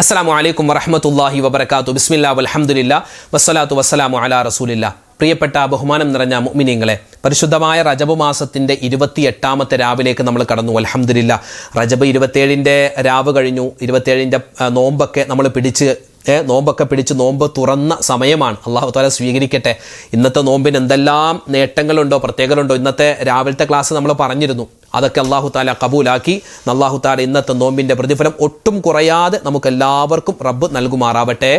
അസ്സലാമു അലൈക്കും വറഹ്മത്തുള്ളാഹി വബറകാതുഹു. ബിസ്മില്ലാ വൽഹംദുലില്ലാ വസ്സലാത്തു വസ്സലാമു അലാ റസൂലില്ലാ. പ്രിയപ്പെട്ട ബഹുമാനം നിറഞ്ഞ മുഅ്മിനീങ്ങളെ, പരിശുദ്ധമായ റജബ് മാസത്തിൻ്റെ 28ാമത്തെ രാവിലേക്ക് നമ്മൾ കടന്നു. അൽഹംദുലില്ലാ, റജബ് 27ൻ്റെ രാവ് കഴിഞ്ഞു. 27ൻ്റെ നോമ്പൊക്കെ നമ്മൾ പിടിച്ച് നോമ്പ് തുറന്ന സമയമാണ്. അള്ളാഹു തആല സ്വീകരിക്കട്ടെ. ഇന്നത്തെ നോമ്പിന് എന്തെല്ലാം നേട്ടങ്ങളുണ്ടോ, പ്രത്യേകതയുണ്ടോ, ഇന്നത്തെ രാവിലത്തെ ക്ലാസ് നമ്മൾ പറഞ്ഞിരുന്നു. അതൊക്കെ അള്ളാഹു തആല കബൂലാക്കി അള്ളാഹു തആല ഇന്നത്തെ നോമ്പിൻ്റെ പ്രതിഫലം ഒട്ടും കുറയാതെ നമുക്കെല്ലാവർക്കും റബ്ബ് നൽകുമാറാവട്ടെ.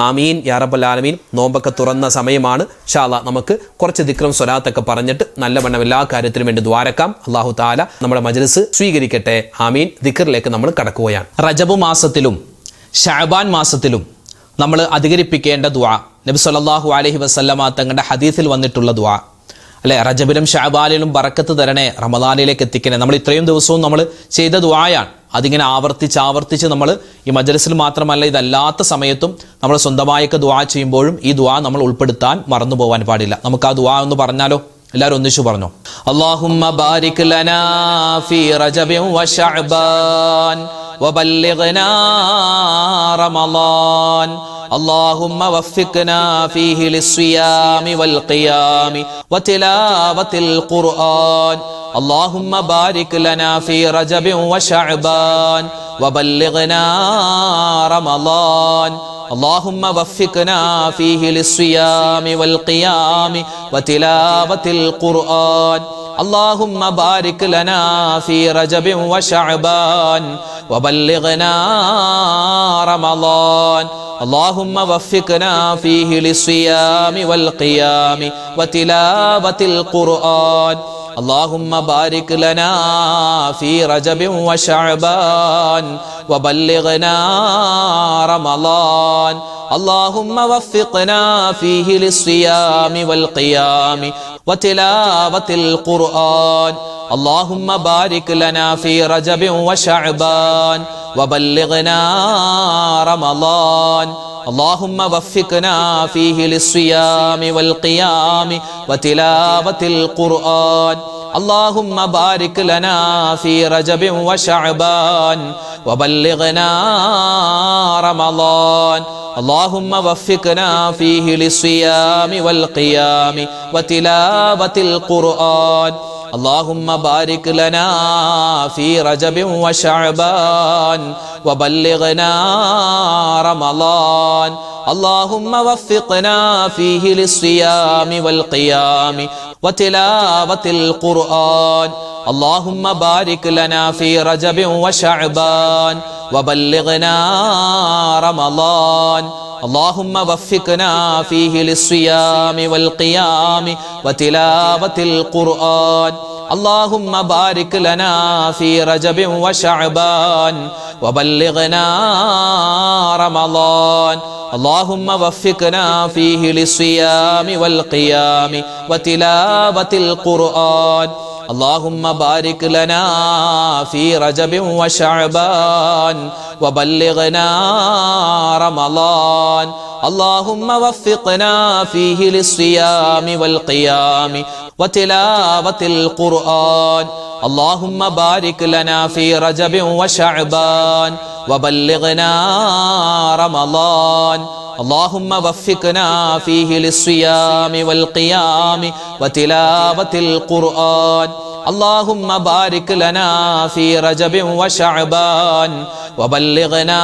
ആമീൻ യാ റബ്ബൽ ആലമീൻ. നോമ്പൊക്കെ തുറന്ന സമയമാണ്. ഇൻഷാ അല്ലാഹ് നമുക്ക് കുറച്ച് ദിക്റും സ്വലാത്തൊക്കെ പറഞ്ഞിട്ട് നല്ലവണ്ണം എല്ലാ കാര്യത്തിനും വേണ്ടി ദ്വാരക്കാം. അള്ളാഹു തആല നമ്മുടെ മജ്ലിസ് സ്വീകരിക്കട്ടെ. ആമീൻ. ദിക്റിലേക്ക് നമ്മൾ കടക്കുകയാണ്. റജബ് മാസത്തിലും ശഅബാൻ മാസത്തിലും നമ്മൾ അധികരിപ്പിക്കേണ്ട ദുആ, നബി സല്ലല്ലാഹു അലൈഹി വസല്ലമ തങ്ങളുടെ ഹദീസിൽ വന്നിട്ടുള്ള ദുആ അല്ലെ, റജബിലും ശഅബാനിലും ബറക്കത്ത് തരണേ, റമദാനിലേക്ക് എത്തിക്കണേ. നമ്മൾ ഇത്രയും ദിവസവും നമ്മൾ ചെയ്ത ദുആയാണ്. അതിങ്ങനെ ആവർത്തിച്ച് നമ്മൾ ഈ മജ്ലിസിൽ മാത്രമല്ല, ഇതല്ലാത്ത സമയത്തും നമ്മൾ സ്വന്തമായൊക്കെ ദുആ ചെയ്യുമ്പോഴും ഈ ദുആ നമ്മൾ ഉൾപ്പെടുത്താൻ മറന്നു പോകാൻ പാടില്ല. നമുക്ക് ആ ദുആ ഒന്ന് പറഞ്ഞാലോ? എല്ലാവരും ഒന്നിച്ചു പറഞ്ഞോ. അല്ലാഹുമ്മ ബാരിക് ലനാ ഫീ റജബിൻ വ ശഅബാൻ വബല്ലിഗ്നാ റമളാൻ. اللهم وفقنا فيه للصيام والقيام وتلاوة القرآن. اللهم بارك لنا في رجب وشعبان وبلغنا رمضان. اللهم وفقنا فيه للصيام والقيام وتلاوة القرآن. اللهم بارك لنا في رجب وشعبان وبلغنا رمضان. اللهم وفقنا فيه للصيام والقيام وتلاوة القرآن. اللهم بارك لنا في رجب وشعبان وبلغنا رمضان. اللهم وفقنا فيه للصيام والقيام وتلاوة القرآن. اللهم بارك لنا في رجب وشعبان وبلغنا رمضان. اللهم وفقنا فيه للصيام والقيام وتلاوة القرآن. اللهم بارك لنا في رجب وشعبان وبلغنا رمضان. اللهم وفقنا فيه للصيام والقيام وتلاوة القرآن. اللهم بارك لنا في رجب وشعبان وبلغنا رمضان. اللهم وفقنا فيه للصيام والقيام وتلاوة القرآن. اللهم بارك لنا في رجب وشعبان وبلغنا رمضان. اللهم وفقنا فيه للصيام والقيام وتلاوة القرآن. اللهم بارك لنا في رجب وشعبان وبلغنا رمضان. اللهم وفقنا فيه للصيام والقيام وتلاوة القرآن. اللهم بارك لنا في رجب وشعبان وبلغنا رمضان. اللهم وفقنا فيه للصيام والقيام وتلاوة القرآن. اللهم بارك لنا في رجب وشعبان وبلغنا رمضان. اللهم وفقنا فيه للصيام والقيام وتلاوة القرآن. اللهم بارك لنا في رجب وشعبان وبلغنا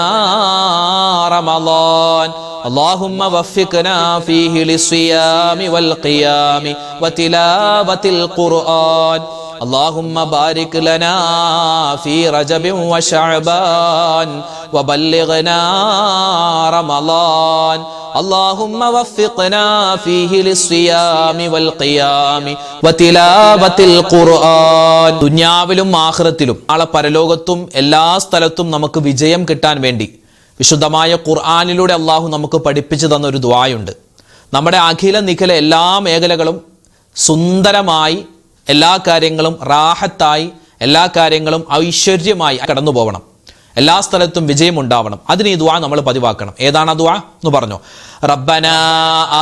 رمضان. اللهم وفقنا فيه للصيام والقيام وتلاوة القرآن. اللهم بارك لنا في رجب وشعبان وبلغنا رمضان. اللهم وفقنا فيه للصيام والقيام وتلاوة القرآن. ദുനിയാവിലും ആഖിറത്തിലും നാളെ പരലോകത്തും എല്ലാ സ്ഥലത്തും നമുക്ക് വിജയം കിട്ടാൻ വേണ്ടി വിശുദ്ധമായ ഖുർആനിലൂടെ അള്ളാഹു നമുക്ക് പഠിപ്പിച്ചു തന്ന ഒരു ദുആയുണ്ട്. നമ്മുടെ അഖില നിഖില എല്ലാ മേഖലകളും സുന്ദരമായി, എല്ലാ കാര്യങ്ങളും റാഹത്തായി, എല്ലാ കാര്യങ്ങളും ഐശ്വര്യമായി കടന്നു പോകണം, എല്ലാ സ്ഥലത്തും വിജയം ഉണ്ടാവണം. അതിന് ഈ ദുആ നമ്മൾ പതിവാക്കണം. ഏതാണ് ആ ദുആ എന്ന് പറഞ്ഞോ? ربنا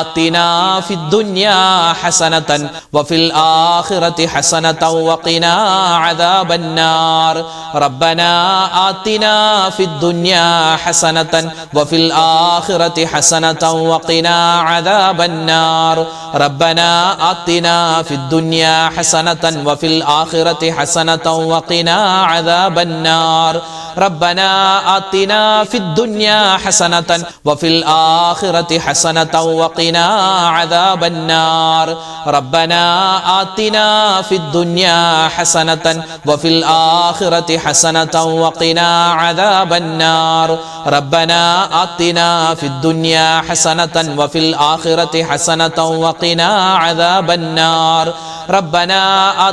آتنا في الدنيا حسنة وفي الآخرة حسنة وقنا عذاب النار ربنا آتنا في الدنيا حسنة وفي الآخرة حسنة وقنا عذاب النار ربنا آتنا في الدنيا حسنة وفي الآخرة حسنة وقنا عذاب النار ربنا آتنا في الدنيا حسنة وفي الآخرة حسنة وقنا عذاب النار ربنا آتنا في الدنيا حسنة وفي الآخرة حسنة وقنا عذاب النار ربنا آتنا في الدنيا حسنة وفي الآخرة حسنة وقنا عذاب النار ربنا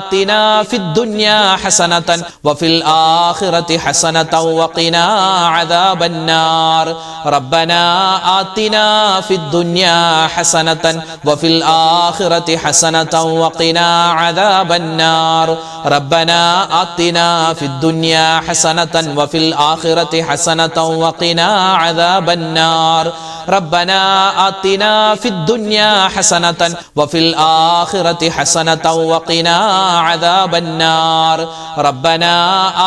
آتنا في الدنيا حسنة وفي الآخرة حسنة وقنا عذاب النار ربنا آتنا في الدنيا حسنة وفي الآخرة حسنة وقنا عذاب النار ربنا آتنا في الدنيا حسنة وفي الآخرة حسنة وقنا عذاب النار ربنا آتنا في الدنيا حسنة وفي الآخرة حسنة وقنا عذاب النار ربنا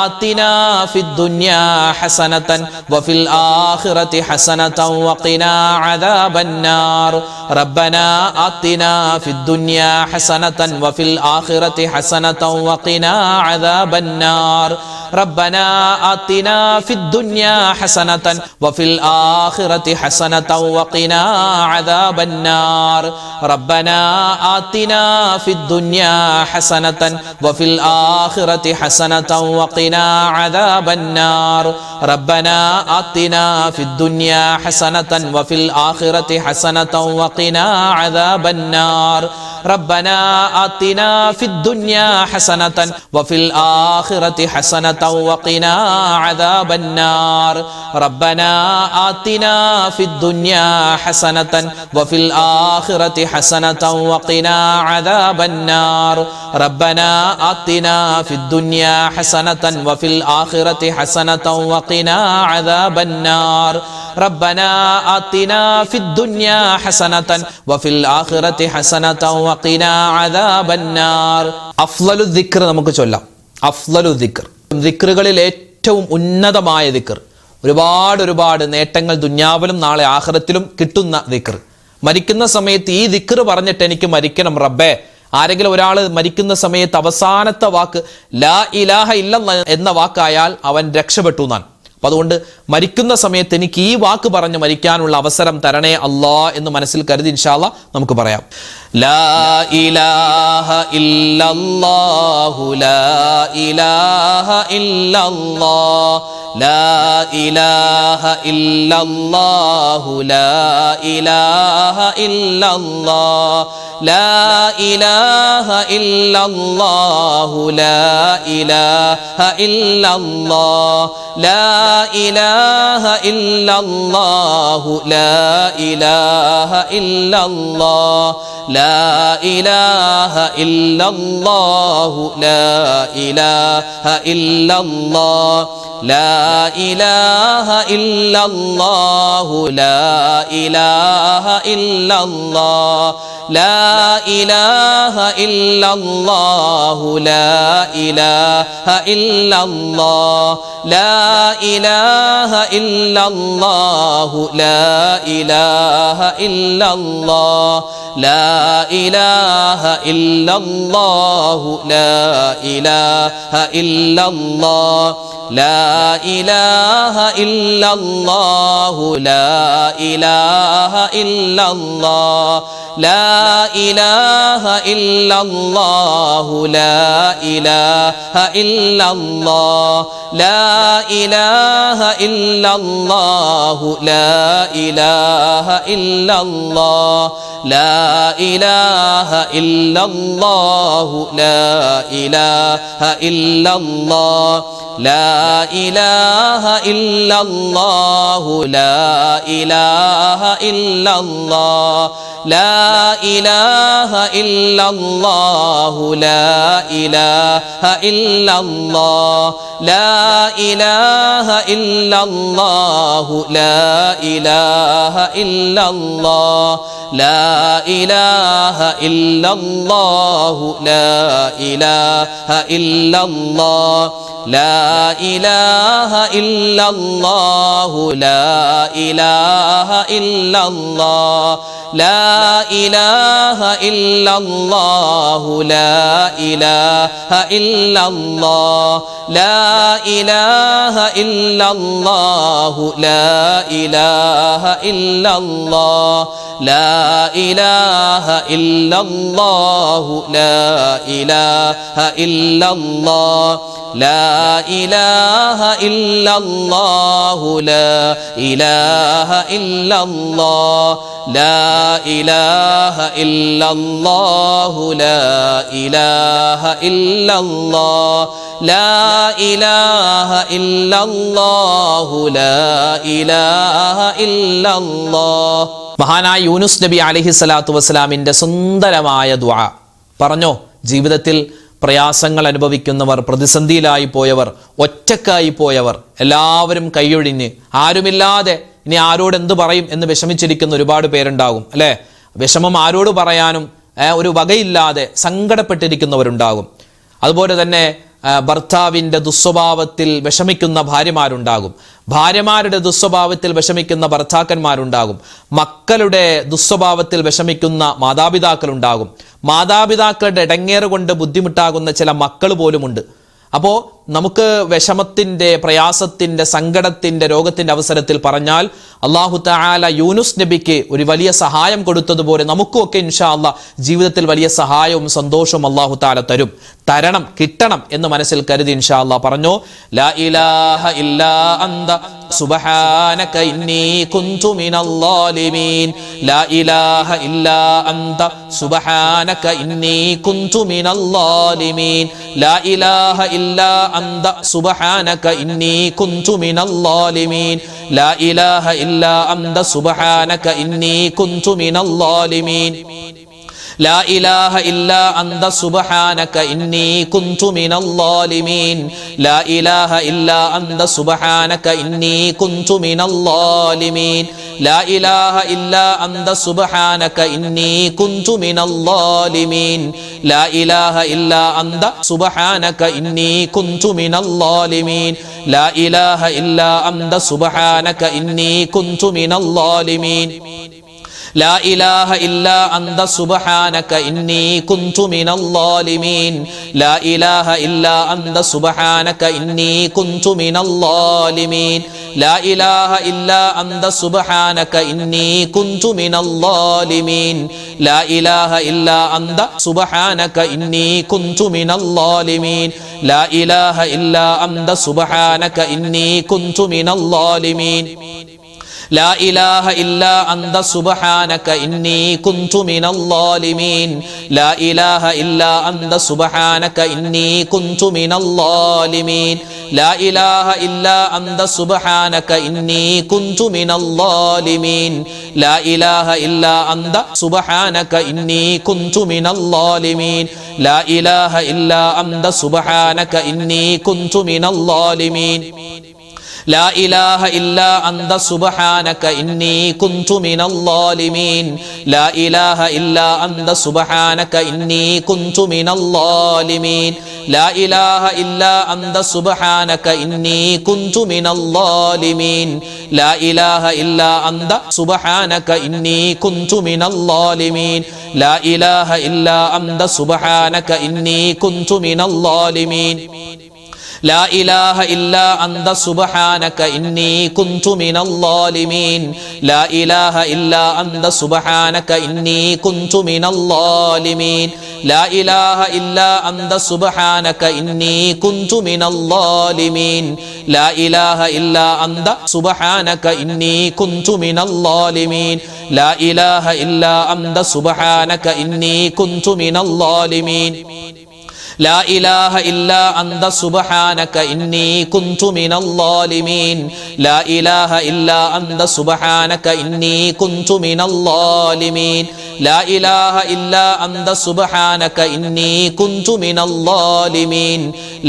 آتنا في الدنيا حسنة وفي الآخرة حسنة وقنا عذاب النار ربنا آتنا في الدنيا حسنة وفي الآخرة حسنة وقنا عذاب النار ربنا آتنا في الدنيا حسنة وفي الآخرة حسنة وقنا عذاب النار ربنا آتنا في الدنيا حسنة وفي الآخرة حسنة وقنا عذاب النار ربنا آتنا في الدنيا حسنة وفي الآخرة حسنة وقنا عذاب النار ربنا آتنا في الدنيا حسنة وفي الآخرة حسنة وقنا عذاب النار ربنا آتنا في الدنيا حسنة وفي الآخرة حسنة وقنا عذاب النار ربنا آتنا في الدنيا حسنة وفي الآخرة حسنة وقنا عذاب النار ربنا آتنا في الدنيا حسنة وفي الآخرة حسنة وقنا عذاب النار അഫ്ളലു ദിക്ർ നമുക്ക് ചൊല്ലാം. അഫ്ളലു ദിക്ർ, ദിക്റുകളിൽ ഏറ്റവും ഉന്നതമായ ദിക്ർ, ഒരുപാട് നേട്ടങ്ങൾ ദുന്യാവിലും നാളെ ആഖിറത്തിലും കിട്ടുന്ന ദിക്ർ. മരിക്കുന്ന സമയത്ത് ഈ ദിക്ർ പറഞ്ഞിട്ട് എനിക്ക് മരിക്കണം റബ്ബേ. ആരെങ്കിലും ഒരാൾ മരിക്കുന്ന സമയത്ത് അവസാനത്തെ വാക്ക് ലാ ഇലാഹ ഇല്ലല്ലാഹ് എന്ന വാക്കായാൽ അവൻ രക്ഷപ്പെട്ടു എന്നാണ്. അപ്പം അതുകൊണ്ട് മരിക്കുന്ന സമയത്ത് എനിക്ക് ഈ വാക്ക് പറഞ്ഞ് മരിക്കാനുള്ള അവസരം തരണേ അല്ലാ എന്ന് മനസ്സിൽ കരുതി ഇൻഷാ അല്ലാഹ് നമുക്ക് പറയാം. ലാ ഇലാഹ ഇല്ലല്ലാഹു ലാ ഇലാഹ ഇല്ലല്ലാഹ് ലാ ഇലാഹ ഇല്ലല്ലാഹു ലാ ഇലാഹ ഇല്ലല്ലാഹ് ലാ ഇലാഹ ഇല്ലല്ലാഹു ലാ ഇലാഹ ഇല്ലല്ലാഹ് ലാ ഇലാഹ ഇല്ലല്ലാഹു ലാ ഇലാഹ ഇല്ലല്ലാഹ് ലാ ഇലാഹ ഇല്ലല്ലാഹു ലാ ഇലാഹ ഇല്ലല്ലാഹ് ലാ ഇലാഹ ഇല്ലല്ലാഹു ലാ ഇലാഹ ഇല്ലല്ലാഹ് ലാ ഇലാഹ ഇല്ലല്ലാഹു ലാ ഇലാഹ ഇല്ലല്ലാഹ് ലാ ഇലാഹ ഇല്ലല്ലാഹു ലാ ഇലാഹ ഇല്ലല്ലാഹ് ലാ ഇലാഹ ഇല്ലല്ലാഹു ലാ ഇലാഹ ഇല്ലല്ലാഹ് ലാ ഇലാഹ ഇല്ലല്ലാഹു ലാ ഇലാഹ ഇല്ലല്ലാഹ് ലാ ഇലാഹ ഇല്ലല്ലാഹു ലാ ഇലാഹ ഇല്ലല്ലാഹ് ലാ ഇലാഹ ഇല്ലല്ലാഹു ലാ ഇലാഹ ഇല്ലല്ലാഹ് ലാ ഇലാഹ ഇല്ലല്ലാഹു ലാ ഇലാഹ ഇല്ലല്ലാഹ് ലാ ഇലാഹ ഇല്ലല്ലാഹു ലാ ഇലാഹ ഇല്ലല്ലാഹ് لا إله إلا الله لا إله إلا الله لا إله إلا الله لا إله إلا الله لا إله إلا الله لا إله إلا الله لا إله إلا الله لا إله إلا الله لا إله إلا الله لا إله إلا الله لا إله إلا الله لا إله إلا الله لا إله إلا الله لا إله إلا الله لا إله إلا الله لا إله إلا الله لا إله إلا الله لا إله إلا الله لا إله إلا الله لا إله إلا الله. മഹാനായ യൂനുസ് നബി അലൈഹി സ്വലാത്തു വസ്സലാമിൻ്റെ സുന്ദരമായ ദുആ പറഞ്ഞോ. ജീവിതത്തിൽ പ്രയാസങ്ങൾ അനുഭവിക്കുന്നവർ, പ്രതിസന്ധിയിലായി പോയവർ, ഒറ്റക്കായി പോയവർ, എല്ലാവരും കൈയൊഴിഞ്ഞ് ആരുമില്ലാതെ ഇനി ആരോട് എന്ത് പറയും എന്ന് വിഷമിച്ചിരിക്കുന്ന ഒരുപാട് പേരുണ്ടാകും അല്ലേ? വിഷമം ആരോട് പറയാനും ഒരു വകയില്ലാതെ സങ്കടപ്പെട്ടിരിക്കുന്നവരുണ്ടാകും. അതുപോലെ തന്നെ ഭർത്താവിൻ്റെ ദുസ്വഭാവത്തിൽ വിഷമിക്കുന്ന ഭാര്യമാരുണ്ടാകും, ഭാര്യമാരുടെ ദുസ്വഭാവത്തിൽ വിഷമിക്കുന്ന ഭർത്താക്കന്മാരുണ്ടാകും, മക്കളുടെ ദുസ്വഭാവത്തിൽ വിഷമിക്കുന്ന മാതാപിതാക്കളുണ്ടാകും, മാതാപിതാക്കളുടെ ഇടങ്ങേറ് കൊണ്ട് ബുദ്ധിമുട്ടാകുന്ന ചില മക്കൾ പോലുമുണ്ട്. അപ്പോൾ നമുക്ക് വിഷമത്തിൻ്റെ, പ്രയാസത്തിൻ്റെ, സങ്കടത്തിൻ്റെ, രോഗത്തിൻ്റെ അവസരത്തിൽ പറഞ്ഞാൽ അല്ലാഹു തആല യൂനുസ് നബിക്ക് ഒരു വലിയ സഹായം കൊടുത്തതുപോലെ നമുക്കുമൊക്കെ ഇൻഷാ അല്ലാഹ് ജീവിതത്തിൽ വലിയ സഹായവും സന്തോഷവും അല്ലാഹു തആല തരണം, കിട്ടണം എന്ന് മനസ്സിൽ കരുതി ഇൻഷാ അല്ലാഹ് പറഞ്ഞു. ലാ ഇലാഹ ഇല്ലാ അന്ത സുബ്ഹാനക ഇന്നി കുന്തു മിനൽ ളാലിമീൻ. ലാ ഇലാഹ ഇല്ലാ അന്ത സുബ്ഹാനക ഇന്നി കുന്തു മിനൽ ളാലിമീൻ. ലാ ഇലാഹ ഇല്ലാ അന്ത സുബ്ഹാനക ഇന്നി കുന്തു മിനൽ ളാലിമീൻ. ലാ ഇലാഹ ഇല്ലാ അന്ത സുബ്ഹാനക ഇന്നി കുന്തു മിനൽ ളാലിമീൻ. لا إله إلا أنت سبحانك إني كنت من الظالمين. لا إله إلا أنت سبحانك إني كنت من الظالمين. لا إله إلا أنت سبحانك إني كنت من الظالمين. لا إله إلا أنت سبحانك إني كنت من الظالمين. لا إله إلا أنت سبحانك إني كنت من الظالمين. لا إله إلا أنت سبحانك إني كنت من الظالمين. لا إله إلا أنت سبحانك إني كنت من الظالمين. لا إله إلا أنت سبحانك إني كنت من الظالمين. لا إله إلا أنت سبحانك إني كنت من الظالمين. لا إله إلا أنت سبحانك إني كنت من الظالمين. لا إله إلا أنت سبحانك إني كنت من الظالمين. لا إله إلا أنت سبحانك إني كنت من الظالمين. لا إله إلا أنت سبحانك إني كنت من الظالمين. لا إله إلا أنت سبحانك إني كنت من الظالمين. لا إله إلا أنت سبحانك إني كنت من الظالمين. لا إله إلا أنت سبحانك إني كنت من الظالمين. لا إله إلا أنت سبحانك إني كنت من الظالمين. لا إله إلا أنت سبحانك إني كنت من الظالمين. لا إله إلا أنت سبحانك إني كنت من الظالمين. لا إله إلا أنت سبحانك إني كنت من الظالمين. لا إله إلا أنت سبحانك إني كنت من الظالمين. لا إله إلا أنت سبحانك إني كنت من الظالمين. لا إله إلا أنت سبحانك إني كنت من الظالمين. لا إله إلا أنت سبحانك إني كنت من الظالمين. لا إله إلا أنت سبحانك إني كنت من الظالمين. ലാ ഇലാഹ ഇല്ലാ അന്ത സുബ്ഹാനക ഇന്നി കുന്തു മിനൽ ളാലിമീൻ ലാ ഇലാഹ ഇല്ലാ അന്ത സുബ്ഹാനക ഇന്നി കുന്തു മിനൽ ളാലിമീൻ ലാ ഇലാഹ ഇല്ലാ അന്ത സുബ്ഹാനക ഇന്നി കുന്തു മിനൽ ളാലിമീൻ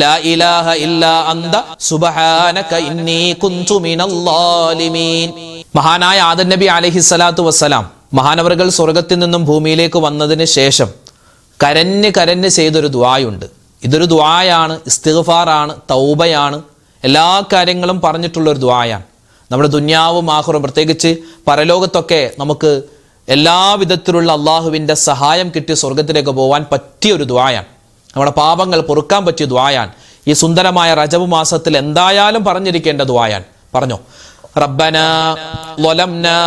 ലാ ഇലാഹ ഇല്ലാ അന്ത സുബ്ഹാനക ഇന്നി കുന്തു മിനൽ ളാലിമീൻ. മഹാനായ ആദം നബി അലൈഹിസ്സലാത്തു വസ്സലാം മഹാനവറുകൾ സ്വർഗത്തിൽ നിന്നും ഭൂമിയിലേക്ക് വന്നതിന് ശേഷം കരഞ്ഞ് ചെയ്തൊരു ദുആയുണ്ട്. ഇതൊരു ദുആയാണ്, ഇസ്തിഗ്ഫാറാണ്, തൗബയാണ്, എല്ലാ കാര്യങ്ങളും പറഞ്ഞിട്ടുള്ളൊരു ദുആയാണ്. നമ്മുടെ ദുന്യാവും ആഖിറവും പ്രത്യേകിച്ച് പരലോകത്തൊക്കെ നമുക്ക് എല്ലാ വിധത്തിലുള്ള അള്ളാഹുവിൻ്റെ സഹായം കിട്ടി സ്വർഗത്തിലേക്ക് പോകാൻ പറ്റിയൊരു ദുആയാണ്. നമ്മുടെ പാപങ്ങൾ പൊറുക്കാൻ പറ്റിയ ദുആയാണ്. ഈ സുന്ദരമായ റജബ് മാസത്തിൽ എന്തായാലും പറഞ്ഞിരിക്കേണ്ട ദുആയാണ്. പറഞ്ഞോ, ربنا ظلمنا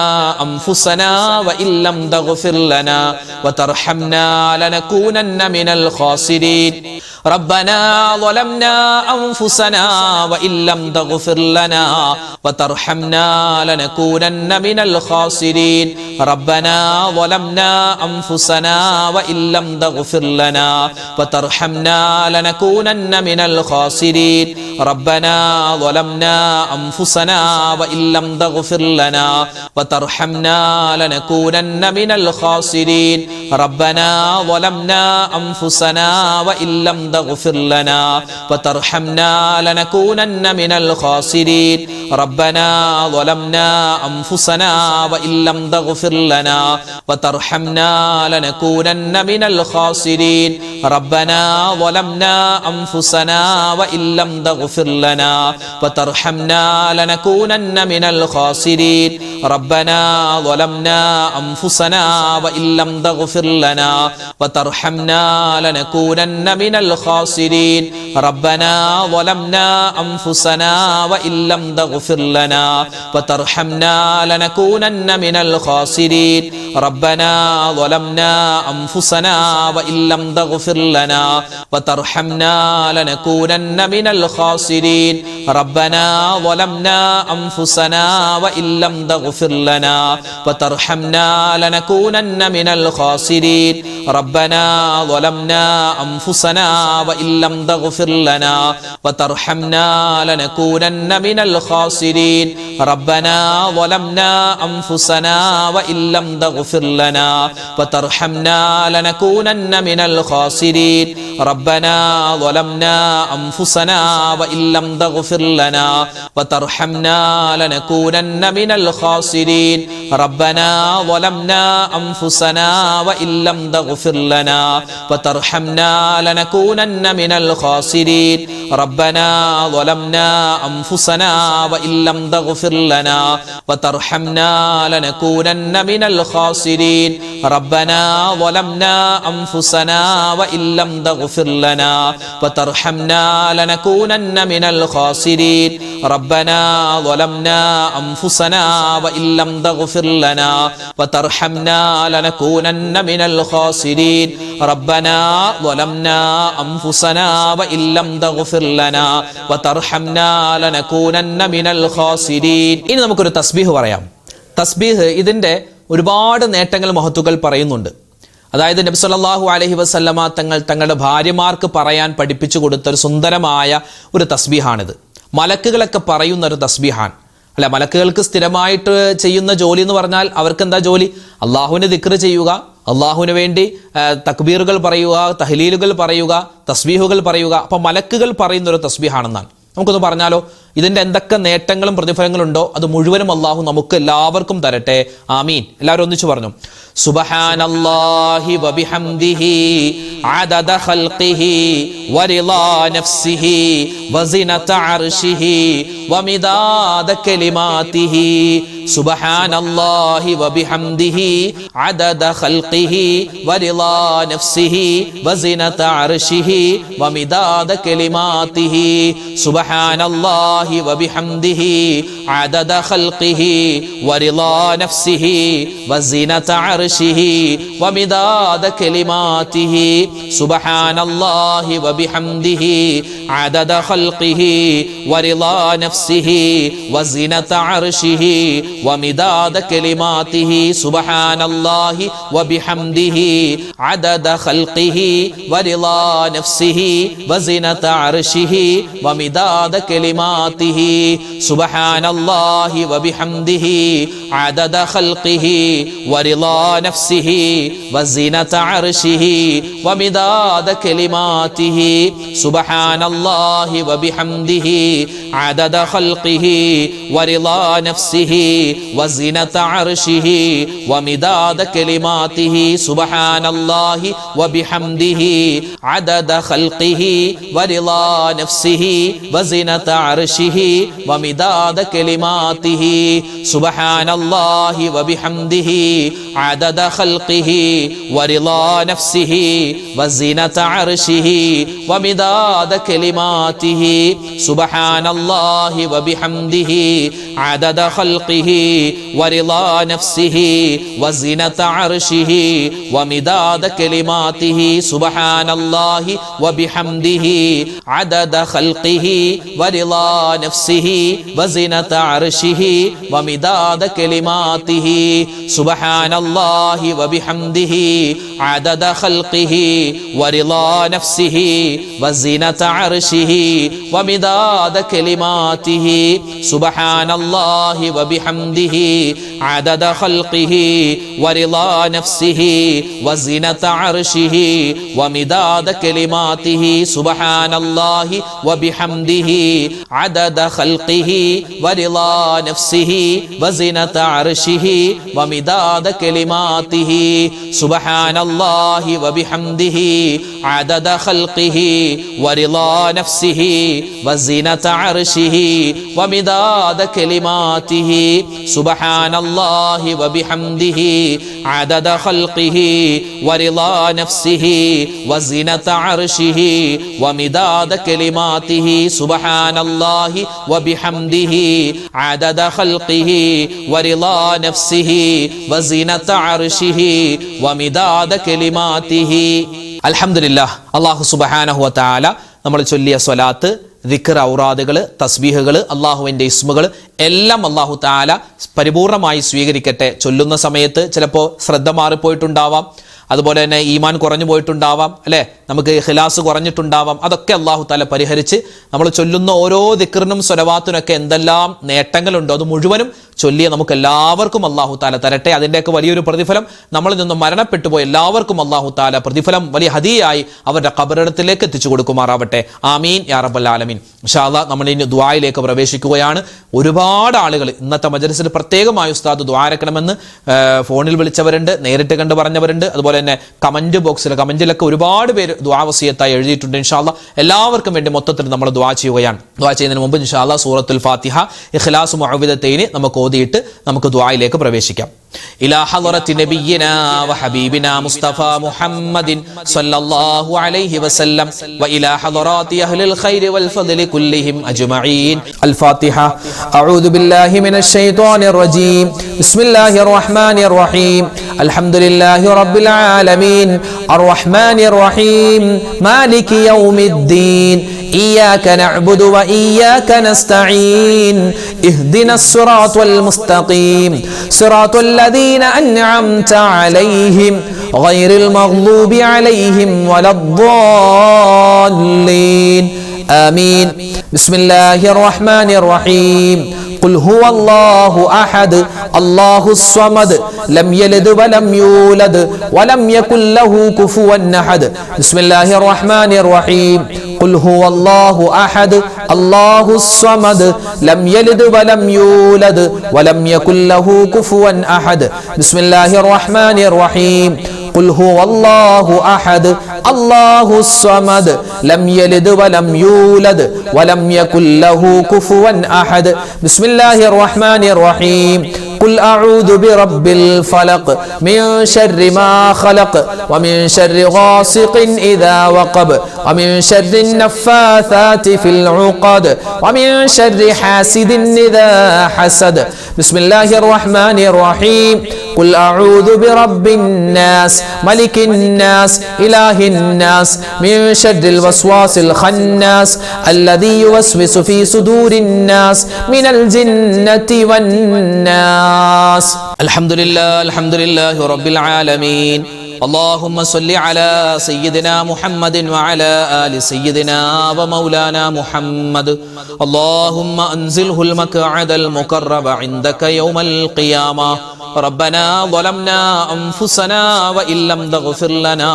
أنفسنا وإن لم تغفر لنا وترحمنا لنكونن من الخاسرين ربنا ظلمنا أنفسنا وإن لم تغفر لنا وترحمنا لنكونن من الخاسرين ربنا ظلمنا أنفسنا وإن لم تغفر لنا وترحمنا لنكونن من الخاسرين ربنا ظلمنا أنفسنا وإن لم تغفر لنا وترحمنا لنكونن من الخاسرين ربنا ظلمنا أنفسنا وإن لم تغفر لنا وترحمنا لنكونن من الخاسرين ربنا ظلمنا أنفسنا وإن لم تغفر لنا وترحمنا لنكونن من الخاسرين ربنا ظلمنا أنفسنا وإن لم تغفر لنا وترحمنا لنكونن من الخاسرين ربنا ظلمنا أنفسنا وإن لم تغفر لنا وترحمنا لنكونن من الخاسرين ربنا ظلمنا أنفسنا وإن لم تغفر لنا وترحمنا لنكونن من الخاسرين ربنا ظلمنا أنفسنا وإن لم تغفر لنا وترحمنا لنكونن من الخاسرين ربنا ظلمنا أنفسنا وإن لم تغفر لنا وترحمنا لنكونن من الخاسرين ربنا ظلمنا أنفسنا وإن لم تغفر لنا وترحمنا لنكونن من الخاسرين ربنا ظلمنا أنفسنا وإن لم تغفر لنا وترحمنا لنكونن من الخاسرين ربنا ظلمنا أنفسنا وإن لم تغفر لنا وترحمنا لنكونن من الخاسرين ربنا ظلمنا أنفسنا وإن لم تغفر لنا وترحمنا لنكونن من الخاسرين ربنا ظلمنا أنفسنا وإن لم تغفر لنا وترحمنا لنكونن من الخاسرين ربنا ظلمنا أنفسنا وإن لم تغفر لنا وترحمنا لنكونن من الخاسرين ربنا ظلمنا أنفسنا وإن لم تغفر لنا وترحمنا لنكونن من الخاسرين ربنا ظلمنا أنفسنا وإن لم تغفر لنا وترحمنا لنكونن من الخاسرين. ഇനി നമുക്കൊരു തസ്ബീഹ് പറയാം. തസ്ബീഹ് ഇതിൻ്റെ ഒരുപാട് നേട്ടങ്ങൾ മഹത്തുക്കൾ പറയുന്നുണ്ട്. അതായത് നബി സല്ലല്ലാഹു അലൈഹി വസല്ലമ തങ്ങളുടെ ഭാര്യമാർക്ക് പറയാൻ പഠിപ്പിച്ചു കൊടുത്ത ഒരു സുന്ദരമായ ഒരു തസ്ബീഹാണിത്. മലക്കുകളൊക്കെ പറയുന്ന ഒരു തസ്ബീഹാണ്. അല്ല, മലക്കുകൾക്ക് സ്ഥിരമായിട്ട് ചെയ്യുന്ന ജോലി എന്ന് പറഞ്ഞാൽ അവർക്ക് എന്താ ജോലി? അള്ളാഹുവിനെ ദിക്ർ ചെയ്യുക, അള്ളാഹുവിന് വേണ്ടി തക്ബീറുകൾ പറയുക, തഹ്ലീലുകൾ പറയുക, തസ്ബീഹുകൾ പറയുക. അപ്പം മലക്കുകൾ പറയുന്ന ഒരു തസ്ബീഹാണെന്നാണ്. നമുക്കൊന്ന് പറഞ്ഞാലോ, ഇതിൻ്റെ എന്തൊക്കെ നേട്ടങ്ങളും പ്രതിഫലങ്ങളും ഉണ്ടോ അത് മുഴുവനും അള്ളാഹു നമുക്ക് എല്ലാവർക്കും തരട്ടെ. ആമീൻ. എല്ലാവരും ഒന്നിച്ചു പറഞ്ഞു, സുബ്ഹാനല്ലാഹി വബിഹംദിഹി അദദ ഖൽഖിഹി വറിളാ നഫ്സിഹി വസിനത അർശിഹി വമിദാദ കലിമാതിഹി. സുബ്ഹാനല്ലാഹി വബിഹംദിഹി അദദ ഖൽഖിഹി വറിളാ നഫ്സിഹി വസിനത അർശിഹി വമിദാദ കലിമാതിഹി. സുബ്ഹാനല്ലാഹി സുബ്ഹാനല്ലാഹി വബിഹംദിഹി അദദ ഖൽഖിഹി വറിളാ നഫ്സിഹി വസിനത അർശിഹി വമിദാദ കലിമാതിഹി സുബ്ഹാനല്ലാഹി വബിഹംദിഹി അദദ ഖൽഖിഹി വറിളാ നഫ്സിഹി വസിനത അർശിഹി വമിദാദ കലിമാതിഹി സുബ്ഹാനല്ലാഹി വബിഹംദിഹി അദദ ഖൽഖിഹി വറിളാ നഫ്സിഹി വസിനത അർശിഹി വമിദാദ കലിമാതിഹി സുബ്ഹാനല്ലാഹി വബിഹംദിഹി അദദ ഖൽഖിഹി വറിളാ നഫ്സിഹി വസിനത അർശിഹി വമിദാദ കലിമാതിഹി സുബ്ഹാനല്ലാഹി വബിഹംദിഹി അദദ ഖൽഖിഹി വറിളാ നഫ്സിഹി വസിനത അർശിഹി വമിദാദ കലിമാതിഹി സുബ്ഹാനല്ലാഹി വബിഹംദിഹി അദദ ഖൽഖിഹി വറിളാ നഫ്സിഹി വസിനത അർശിഹി വമിദാദ കലിമാതിഹി സുബ്ഹാനല്ലാഹി വബിഹംദിഹി അദദ ഖൽഖിഹി വറിളാ നഫ്സിഹി വസിനത അർശിഹി വമിദാദ കലിമാതിഹി സുബ്ഹാനല്ലാഹി വബിഹംദിhi അദദ ഖൽഖിഹി വറിളാ നഫ്സിഹി വസിനത അർശിഹി വമിദാദ കലിമാതിഹി സുബ്ഹാനല്ലാഹി വബിഹംദിhi അദദ ഖൽഖിഹി വറിളാ നഫ്സിഹി വസിനത അർശിഹി വമിദാദ കലിമാതിഹി സുബ്ഹാനല്ലാഹി വബിഹംദിhi അദദ ഖൽഖിഹി വറിളാ നഫ്സിഹി വസിനത അർശിഹി വമിദാദ കലിമാതിഹി സുബ്ഹാനല്ലാഹി വബിഹംദിhi അദദ ഖൽഖിഹി വറിളാ നഫ്സിഹി വസിനത അർശിഹി വമിദാദ കലിമാതിഹി സുബ്ഹാനല്ലാഹി വബിഹംദിhi അദദ ഖൽഖിഹി വറിളാ നഫ്സിഹി വസിനത അർശിഹി വമിദാദ കലിമാതിഹി സുബ്ഹാനല്ലാഹി വബിഹംദിhi അദദ ഖൽഖിഹി വറിളാ നഫ്സിഹി വസിനത അർശിഹി വമിദാദ കലിമാതിഹി സുബ്ഹാനല്ലാഹി വബിഹംദിhi അദദ ഖൽഖിഹി വറിളാ നഫ്സിഹി വസിനത അർശിഹി വമിദാദ കലിമാതിഹി സുബ്ഹാനല്ലാഹി വബിഹംദിhi അദദ ഖൽഖിഹി വറിളാ നഫ്സിഹി വസിനത അർശിഹി വമിദാദ കലിമാതിഹി. അൽഹംദുലില്ലാഹ്. അല്ലാഹു സുബ്ഹാനഹു വ തആല നമ്മൾ ചൊല്ലിയ സ്വലാത്ത്, ദിക്ർ, ഔറാദുകൾ, തസ്ബീഹുകൾ, അള്ളാഹുവിൻ്റെ ഇസ്മുകൾ എല്ലാം അള്ളാഹു തആല പരിപൂർണമായി സ്വീകരിക്കട്ടെ. ചൊല്ലുന്ന സമയത്ത് ചിലപ്പോൾ ശ്രദ്ധ മാറിപ്പോയിട്ടുണ്ടാവാം, അതുപോലെ തന്നെ ഈമാൻ കുറഞ്ഞു പോയിട്ടുണ്ടാവാം, അല്ലേ, നമുക്ക് ഇഖ്ലാസ് കുറഞ്ഞിട്ടുണ്ടാവാം. അതൊക്കെ അള്ളാഹു തആല പരിഹരിച്ച് നമ്മൾ ചൊല്ലുന്ന ഓരോ ദിക്റിനും സ്വലവാത്തിനൊക്കെ എന്തെല്ലാം നേട്ടങ്ങളുണ്ടോ അത് മുഴുവനും ചൊല്ലിയ നമുക്ക് എല്ലാവർക്കും അള്ളാഹു തആല തരട്ടെ. അതിൻ്റെയൊക്കെ വലിയൊരു പ്രതിഫലം നമ്മളിൽ നിന്നും മരണപ്പെട്ടു പോയ എല്ലാവർക്കും അള്ളാഹു തആല പ്രതിഫലം വലിയ ഹദിയായി അവരുടെ ഖബറിടത്തിലേക്ക് എത്തിച്ചു കൊടുക്കുമാറാവട്ടെ. ആമീൻ യാ റബ്ബൽ ആലമീൻ. ഇൻഷാ അല്ലാഹ് നമ്മൾ ഇനി ദുആയിലേക്ക് പ്രവേശിക്കുകയാണ്. ഒരുപാട് ആളുകൾ ഇന്നത്തെ മജ്‌ലിസിൽ പ്രത്യേകമായി ഉസ്താദ് ദുആരക്കണമെന്ന് ഫോണിൽ വിളിച്ചവരുണ്ട്, നേരിട്ട് കണ്ട് പറഞ്ഞവരുണ്ട്, അതുപോലെ തന്നെ കമന്റിലൊക്കെ ഒരുപാട് പേര് ദുആ വസിയത്തായി എഴുതിയിട്ടുണ്ട്. ഇൻഷാ അല്ലാഹ് എല്ലാവർക്കും വേണ്ടി മൊത്തത്തിൽ നമ്മൾ ദുആ ചെയ്യുകയാണ്. ദുആ ചെയ്യുന്നതിന് മുമ്പ് ഇൻഷാ അല്ലാഹ് സൂറത്തുൽ ഫാത്തിഹ, ഇഖ്ലാസ്, മുഅവ്വിദത്തൈനി നമുക്ക് ഓതിയിട്ട് നമുക്ക് ദുആയിലേക്ക് പ്രവേശിക്കാം. إلى حضرة نبينا وحبيبنا مصطفى محمد صلى الله عليه وسلم وإلى حضرات أهل الخير والفضل كلهم أجمعين. الفاتحة. أعوذ بالله من الشيطان الرجيم. بسم الله الرحمن الرحيم. الحمد لله رب العالمين الرحمن الرحيم مالك يوم الدين إياك نعبد وإياك نستعين اهدنا الصراط المستقيم صراط الذين أنعمت عليهم غير المغضوب عليهم ولا الضالين آمين. بسم الله الرحمن الرحيم. قل هو الله أحد الله الصمد لم يلد ولم يولد ولم يكن له كفوا أحد. بسم الله الرحمن الرحيم. قل هو الله أحد الله الصمد لم يلد ولم يولد ولم يكن له كفوا أحد. بسم الله الرحمن الرحيم. قل هو الله أحد الله الصمد لم يلد ولم يولد ولم يكن له كفوا أحد. بسم الله الرحمن الرحيم. ഖുൽ അഊദു ബിറബ്ബിൽ ഫലഖ് മിൻ ശർരി മാ ഖലഖ് വമിൻ ശർരി ഗാസിഖിൻ ഇദാ വഖബ് വമിൻ ശർരി നഫ്ഫാഥാതി ഫിൽ ഉഖദ് വമിൻ ശർരി ഹാസിദിൻ ഇദാ ഹസദ്. ബിസ്മില്ലാഹിർ റഹ്മാനിർ റഹീം. ഖുൽ അഊദു ബിറബ്ബിൻ നാസ് മലികിൻ നാസ് ഇലാഹിൻ നാസ് മിൻ ശർരിൽ വസ്വാസിൽ ഖന്നാസ് അല്ലദീ യുവസ്വിസു ഫീ സുദൂരിൻ നാസ് മിനൽ ജിന്നതി വൻ നാസ്. അൽഹംദുലില്ലാഹി റബ്ബിൽ ആലമീൻ. اللهم صل على سيدنا محمد وعلى آل سيدنا ومولانا محمد. اللهم أنزله المقعد المقرب عندك يوم القيامة. ربنا ظلمنا أنفسنا وإن لم تغفر لنا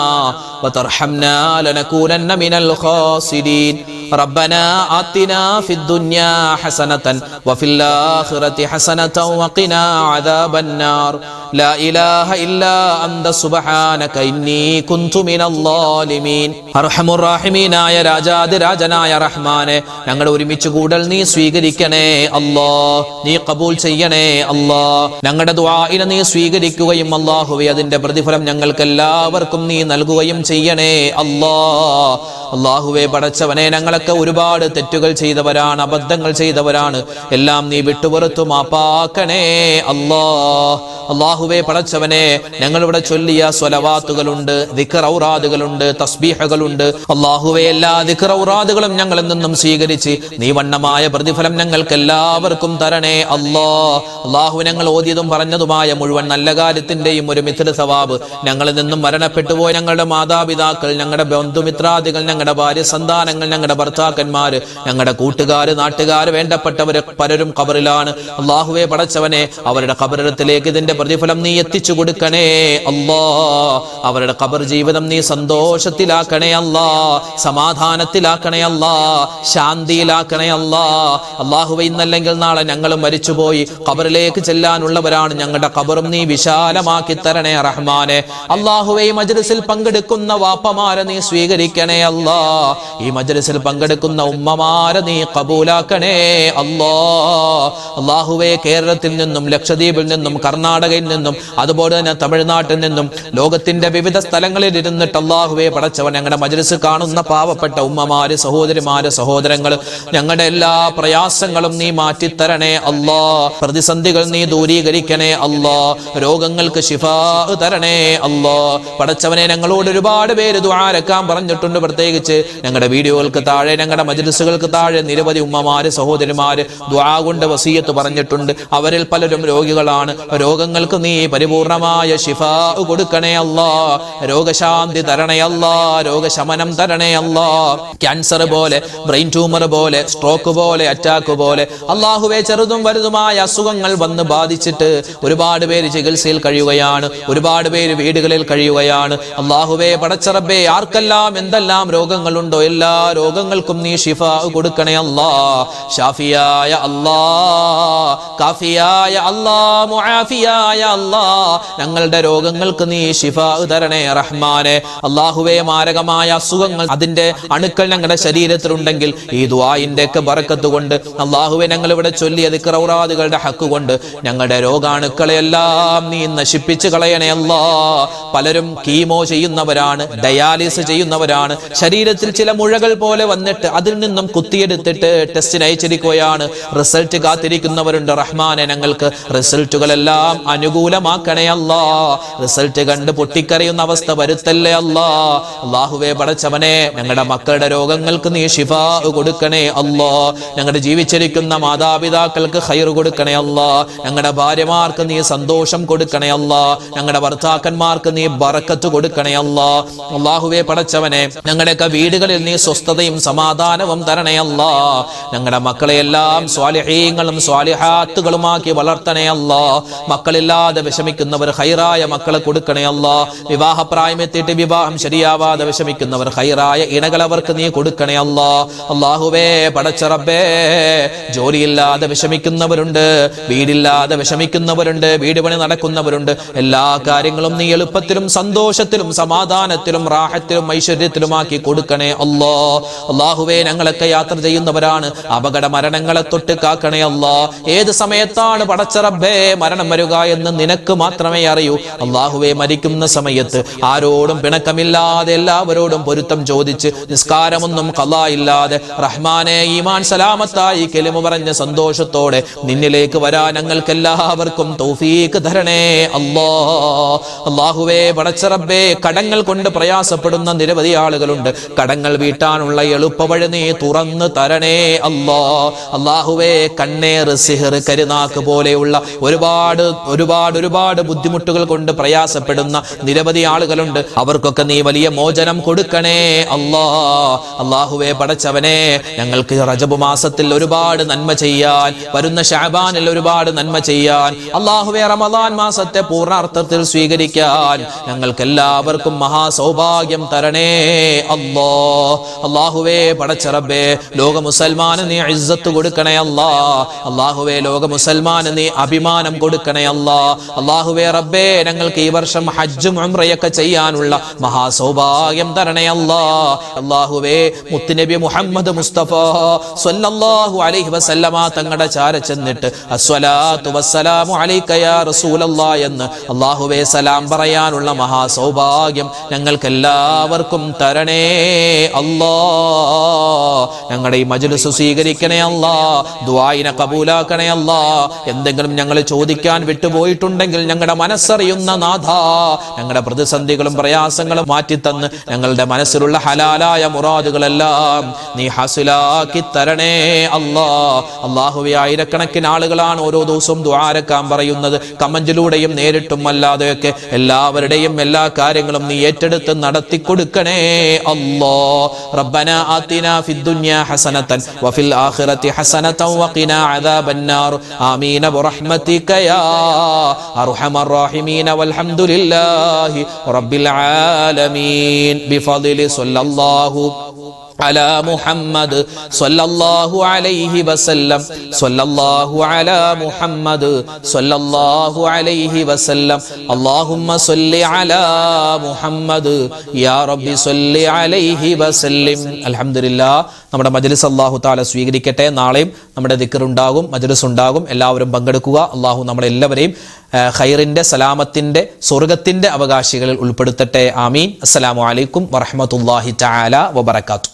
وترحمنا لنكونن من الخاسرين. ربنا آتنا في الدنيا حسنة وفي الآخرة حسنة وقنا عذاب النار. لا إله إلا أنت سبحانك إني كنت من الظالمين. അർഹമുർ റഹീമീനായ രാജാതിരാജനായ റഹ്മാനെ, ഞങ്ങളുടെ ഒരുമിച്ച് കൂടൽ നീ സ്വീകരിക്കണേ അല്ലാ. നീ കബൂൽ ചെയ്യണേ അല്ലാ. ഞങ്ങളുടെ ദുആഇനെ നീ സ്വീകരിക്കുകയും അല്ലാഹുവേ അതിന്റെ പ്രതിഫലം ഞങ്ങൾക്ക് എല്ലാവർക്കും നീ നൽകുകയും ചെയ്യണേ അല്ലാ. അല്ലാഹുവേ പടച്ചവനെ, ഞങ്ങളൊക്കെ ഒരുപാട് തെറ്റുകൾ ചെയ്തവരാണ്, അബദ്ധങ്ങൾ ചെയ്തവരാണ്. എല്ലാം നീ വിട്ടുപുറത്തു മാപ്പാക്കണേ അല്ലാ. അല്ലാഹുവേ പടച്ചവനെ, ഞങ്ങളിവിടെ ചൊല്ലിയ സ്വലവാത്തുകളുണ്ട്, ദിക്ർ ഔറാദുകളുണ്ട്, തസ്ബീഹുകളുണ്ട്. അല്ലാഹുവേ എല്ലാ ദിക്ർ ഔറാദുകളും ഞങ്ങളിൽ നിന്നും സ്വീകരിച്ച് നീ വണ്ണമായ പ്രതിഫലം ഞങ്ങൾക്ക് എല്ലാവർക്കും തരണേ അല്ലാ. അല്ലാഹു ഞങ്ങൾ ഓതിയതും പറഞ്ഞതുമായ മുഴുവൻ നല്ല കാര്യത്തിന്റെയും ഒരു മിഥ്ല സവാബ് ഞങ്ങളിൽ നിന്നും മരണപ്പെട്ടുപോയ ഞങ്ങളുടെ മാതാപിതാക്കൾ, ഞങ്ങളുടെ ബന്ധുമിത്രാദികൾ, ഞങ്ങളുടെ ഭാര്യ സന്താനങ്ങൾ, ഞങ്ങളുടെ ഭർത്താക്കന്മാര്, ഞങ്ങളുടെ കൂട്ടുകാര്, നാട്ടുകാര്, വേണ്ടപ്പെട്ടവര് പലരും ഖബറിലാണ്. അല്ലാഹുവേ പടച്ചവനെ, അവരുടെ ഖബറിടത്തിലേക്ക് ഇതിന്റെ പ്രതിഫലം നീ എത്തിച്ചു കൊടുക്കണേ അല്ലാ. അവരുടെ ഖബർ ജീവിതം നീ സന്തോഷത്തിലാക്കണേ അല്ലാ, സമാധാനത്തിലാക്കണേ അല്ലാ, ശാന്തിയിലാക്കണേ അല്ലാ. അല്ലാഹുവേ ഇന്നല്ലെങ്കിൽ നാളെ ഞങ്ങളും മരിച്ചുപോയി ഖബറിലേക്ക് ചെല്ലാനുള്ളവരാണ്. ഞങ്ങളുടെ ഖബറും നീ വിശാലമാക്കി തരണേ റഹ്മാനെ. അല്ലാഹുവേ ഈ മജ്ലിസിൽ പങ്കെടുക്കുന്ന വാപ്പമാരെ നീ സ്വീകരിക്കണേ അല്ലാ. ഈ മജ്ലിസിൽ പങ്കെടുക്കുന്ന ഉമ്മമാരെ നീ കബൂലാക്കണേ അല്ലാ. അല്ലാഹുവേ കേരളത്തിൽ നിന്നും ലക്ഷദ്വീപിൽ നിന്നും കർണാടകയിൽ നിന്നും അതുപോലെ തന്നെ തമിഴ്നാട്ടിൽ നിന്നും ലോകത്തിന്റെ വിവിധ സ്ഥലങ്ങളിൽ ഇരുന്നിട്ട് അല്ലാഹുവേ പടച്ചവൻ ഞങ്ങളുടെ മജ്ലിസ് കാണുന്ന പാവപ്പെട്ട ഉമ്മമാര്, സഹോദരിമാര്, സഹോദരങ്ങൾ, ഞങ്ങളുടെ എല്ലാ പ്രയാസങ്ങളും നീ മാറ്റിത്തരണേ അല്ലാ. പ്രതിസന്ധികൾ നീ ദൂരീകരിക്കണേ അല്ലാ. രോഗങ്ങൾക്ക് ശിഫാ തരണേ അല്ലാ. പടച്ചവനെ, ഞങ്ങളോട് ഒരുപാട് പേര് ദുആരക്കാൻ പറഞ്ഞിട്ടുണ്ട്. പ്രത്യേകിച്ച് ഞങ്ങളുടെ വീഡിയോകൾക്ക് താഴെ, ഞങ്ങളുടെ മജ്ലിസുകൾക്ക് താഴെ നിരവധി ഉമ്മമാര്, സഹോദരിമാര് ദുആ കൊണ്ട് വസിയത്ത് പറഞ്ഞിട്ടുണ്ട്. അവരിൽ പലരും രോഗികളാണ്. രോഗങ്ങൾക്ക് നീ പരിപൂർണമായ ശിഫാ കൊടുക്കണേ അല്ലാ. രോഗശാന്തി തരണേ അല്ലാ. രോഗശമനം തരണേ അല്ലാ. ക്യാൻസർ പോലെ, ബ്രെയിൻ ട്യൂമർ പോലെ, സ്ട്രോക്ക് പോലെ, അറ്റാക്ക് പോലെ അല്ലാഹുവേ ചെറുതും വലുതുമായ അസുഖങ്ങൾ വന്ന് ബാധിച്ചിട്ട് ഒരുപാട് പേര് ചികിത്സയിൽ കഴിയുകയാണ്. ഒരുപാട് പേര് വീടുകളിൽ കഴിയുകയാണ്. അല്ലാഹുവേ പടച്ചറബ്ബേ, ആർക്കെല്ലാം എന്തെല്ലാം രോഗങ്ങളുണ്ടോ എല്ലാ രോഗങ്ങൾക്കും നീ ശിഫാ കൊടുക്കണേ അല്ലാ. ഷാഫിയായ അല്ലാ, കാഫിയായ അല്ലാ, മുആഫിയായ അല്ലാ, ഞങ്ങളുടെ രോഗങ്ങൾക്ക് നീ ശിഫാ തരണേ റഹ്മാനെ. അല്ലാഹുവേ മാരകമായ അസുഖങ്ങൾ, അതിന്റെ അണുക്കൾ ഞങ്ങളുടെ ശരീരത്തിലുണ്ടെങ്കിൽ ഈ ദുആഇന്റെ ഒക്കെ ബറക്കത്ത് കൊണ്ട് അല്ലാഹുവേ ഞങ്ങൾ ഇവിടെ ചൊല്ലിയ ദിക്ർ ഔറാദുകളുടെ ഹക്ക് കൊണ്ട് ഞങ്ങളുടെ രോഗാണുക്കളെല്ലാം നീ നശിപ്പിച്ച് കളയണേ അല്ലാ. പലരും കീമോ ചെയ്യുന്നവരാണ്, ഡയാലിസിസ് ചെയ്യുന്നവരാണ്. ശരീരത്തിൽ ചില മുഴകൾ പോലെ വന്നിട്ട് അതിൽ നിന്നും കുത്തിയെടുത്തിട്ട് ടെസ്റ്റിന് അയച്ചിരിക്കുകയാണ്. റിസൾട്ട് കാത്തിരിക്കുന്നവരുണ്ട്. റഹ്മാനെ, ഞങ്ങൾക്ക് റിസൾട്ടുകളെല്ലാം അനുകൂലമാക്കണേ അല്ലാ. റിസൾട്ട് കണ്ട് പൊട്ടിക്കരയുന്ന അവസ്ഥ വരുത്തല്ലേ അല്ലാ. അല്ലാഹുവേ പടച്ചവനെ, ഞങ്ങളുടെ മക്കളുടെ രോഗങ്ങൾക്ക് നീ ശിഫാ കൊടുക്കണേ അല്ലാ. ഞങ്ങളുടെ ജീവിച്ചിരിക്കുന്ന മാതാപിതാക്കൾക്ക് ഖൈർ കൊടുക്കണേ അല്ലാ. ഞങ്ങളുടെ ഭാര്യമാർക്ക് നീ സന്തോഷം കൊടുക്കണേ അല്ലാ. ഞങ്ങളുടെ ഭർത്താക്കന്മാർക്ക് നീ ബറക്കത്ത് കൊടുക്കണേ അല്ലാ. അല്ലാഹുവേ പടച്ചവനെ, ഞങ്ങളുടെയൊക്കെ വീടുകളിൽ നീ സ്വസ്ഥതയും സമാധാനവും തരണേ അല്ലാ. ഞങ്ങളുടെ മക്കളെയെല്ലാം സ്വാലിഹീങ്ങളും സ്വാലിഹാത്തുകളുമാക്കി വളർത്തണേ അല്ലാ. മക്കളിൽ മക്കളില്ലാതെ വിഷമിക്കുന്നവർ ഹൈറായ മക്കളെ കൊടുക്കണേ അല്ലാ. വിവാഹപ്രായമെത്തിയിട്ട് വിവാഹം ശരിയാവാതെ വിഷമിക്കുന്നവർ ഹൈറായ ഇണകൾ അവർക്ക് നീ കൊടുക്കണേ അല്ലാ. അല്ലാഹുവേ പടച്ച റബ്ബേ, ജോലിയില്ലാതെ വിഷമിക്കുന്നവരുണ്ട്, വീടില്ലാതെ വിഷമിക്കുന്നവരുണ്ട്, വീട് പണി നടക്കുന്നവരുണ്ട്. എല്ലാ കാര്യങ്ങളും നീ എളുപ്പത്തിലും സന്തോഷത്തിലും സമാധാനത്തിലും റാഹത്തിലും ഐശ്വര്യത്തിലുമാക്കി കൊടുക്കണേ അല്ലാ. അല്ലാഹുവേ, ഞങ്ങളൊക്കെ യാത്ര ചെയ്യുന്നവരാണ്, അപകട മരണങ്ങളെ തൊട്ട് കാക്കണേ അല്ലാ. ഏത് സമയത്താണ് പടച്ച റബ്ബേ മരണം വരിക എന്ന് നിനക്ക് മാത്രമേ അറിയൂ. അല്ലാഹുവേ, മരിക്കുന്ന സമയത്ത് ആരോടും പിണക്കമില്ലാതെ എല്ലാവരോടും പൊരുത്തം ചോദിച്ച് നിസ്കാരമൊന്നും ഖളാ ഇല്ലാതെ റഹ്മാനെ ഈമാൻ സലാമത്തായി കലിമ പറഞ്ഞ സന്തോഷത്തോടെ നിന്നിലേക്ക് വരാൻ ഞങ്ങൾക്ക് എല്ലാവർക്കും തൗഫീഖ് തരണേ അല്ലാ. അല്ലാഹുവേ പടച്ച റബ്ബേ, കടങ്ങൾ കൊണ്ട് പ്രയാസപ്പെടുന്ന നിരവധി ആളുകളുണ്ട്. കടങ്ങൾ വീട്ടാനുള്ള എളുപ്പവഴി നീ തുറന്നു തരണേ അല്ലാ. അല്ലാഹുവേ, കണ്ണേർ, സിഹർ, കരുനാക്ക് പോലെയുള്ള ഒരുപാട് ബുദ്ധിമുട്ടുകൾ കൊണ്ട് പ്രയാസപ്പെടുന്ന നിരവധി ആളുകളുണ്ട്. അവർക്കൊക്കെ നീ വലിയ മോചനം കൊടുക്കണേ അല്ലാ. അല്ലാഹുവേ പടച്ചവനെ, ഞങ്ങൾക്ക് റജബ് മാസത്തിൽ ഒരുപാട് നന്മ ചെയ്യാൻ, വരുന്ന ശഅബാനിൽ ഒരുപാട് നന്മ ചെയ്യാൻ, അല്ലാഹുവേ റമദാൻ മാസത്തെ പൂർണ്ണാർത്ഥത്തിൽ സ്വീകരിക്കാൻ ഞങ്ങൾക്ക് എല്ലാവർക്കും മഹാസൗഭാഗ്യം തരണേ അല്ലാ. അല്ലാഹുവേ പടച്ച റബ്ബേ, ലോക മുസൽമാന് നീ ഇസ്സത്ത് കൊടുക്കണേ അല്ലാ. അല്ലാഹുവേ, ലോക മുസൽമാന് നീ അഭിമാനം കൊടുക്കണേ അല്ലാ. അല്ലാഹുവേ റബ്ബേ, ഞങ്ങൾക്ക് ഈ വർഷം ഹജ്ജും ഉംറയൊക്കെ ചെയ്യാനുള്ള മഹാസൗഭാഗ്യം തരണേ അല്ലാ. അല്ലാഹുവേ, മുത്തുനബി മുഹമ്മദ് മുസ്തഫ സ്വല്ലല്ലാഹു അലൈഹി വസല്ലമ തങ്ങളുടെ ചാര ചെന്നിട്ട് അസ്സലാത്തു വസ്സലാമു അലൈക യാ റസൂലല്ലാഹ് എന്ന് അല്ലാഹുവേ സലാം പറയാനുള്ള മഹാസൗഭാഗ്യം ഞങ്ങൾക്ക് എല്ലാവർക്കും തരണേ അല്ലാ. ഞങ്ങളുടെ ഈ മജ്ലിസ് സ്വീകരിക്കണേ അല്ലാ. ദുആഇനെ കബൂലാക്കണേ അല്ലാ. എന്തെങ്കിലും ഞങ്ങൾ ചോദിക്കാൻ വിട്ടുപോയിട്ടുണ്ടെങ്കിൽ ഞങ്ങളുടെ മനസ്സറിയുന്ന നാഥ, ഞങ്ങളുടെ പ്രതിസന്ധികളും പ്രയാസങ്ങളും മാറ്റിത്തന്ന് ഞങ്ങളുടെ മനസ്സിലുള്ള ഹലാലായ മുറാദുകളെല്ലാം നീ ഹാസിലാക്കി തരണേ അല്ലാ. അല്ലാഹുവേ, ആയിരക്കണക്കിന് ആളുകളാണ് ഓരോ ദിവസവും ദുആരക്കാൻ പറയുന്നത്, കമന്റിലൂടെയും നേരിട്ടും അല്ലാതെയൊക്കെ. എല്ലാവരുടെയും എല്ലാ കാര്യങ്ങളും നീ ഏറ്റെടുത്ത് നടത്തി കൊടുക്കണേ അല്ലാ. റബ്ബനാ ആതിനാ ഫിദ്ദുനിയാ ഹസനതൻ വഫിൽ ആഖിറതി ഹസനതൻ വഖിനാ അദാബന്നാർ. ആമീൻ ബിറഹ്മതിക യാ അർഹമർ റഹീമീൻ വൽഹംദുലില്ലാഹി റബ്ബിൽ ആലമീൻ. ബിഫദ്ലി സ്വല്ലല്ലാഹു على محمد صلى الله عليه وسلم صلى الله على محمد صلى الله عليه وسلم اللهم صل على محمد يا رب صل عليه وسلم. അൽഹംദുലില്ലാ, നമ്മുടെ മജ്ലിസ് അല്ലാഹു തആല സ്വീകരിക്കട്ടെ. നാളെയും നമ്മുടെ ദിക്ർ ഉണ്ടാകും, മജ്ലിസ് ഉണ്ടാകും. എല്ലാവരും പങ്കെടുക്കുക. അല്ലാഹു നമ്മളെല്ലാവരെയും ഖൈറിന്റെ, സലാമത്തിന്റെ, സ്വർഗ്ഗത്തിന്റെ അവകാശികളിൽ ഉൾപ്പെടുത്തട്ടെ. ആമീൻ. അസ്സലാമു അലൈക്കും വറഹ്മത്തുള്ളാഹി തആല വബറകാതുഹു.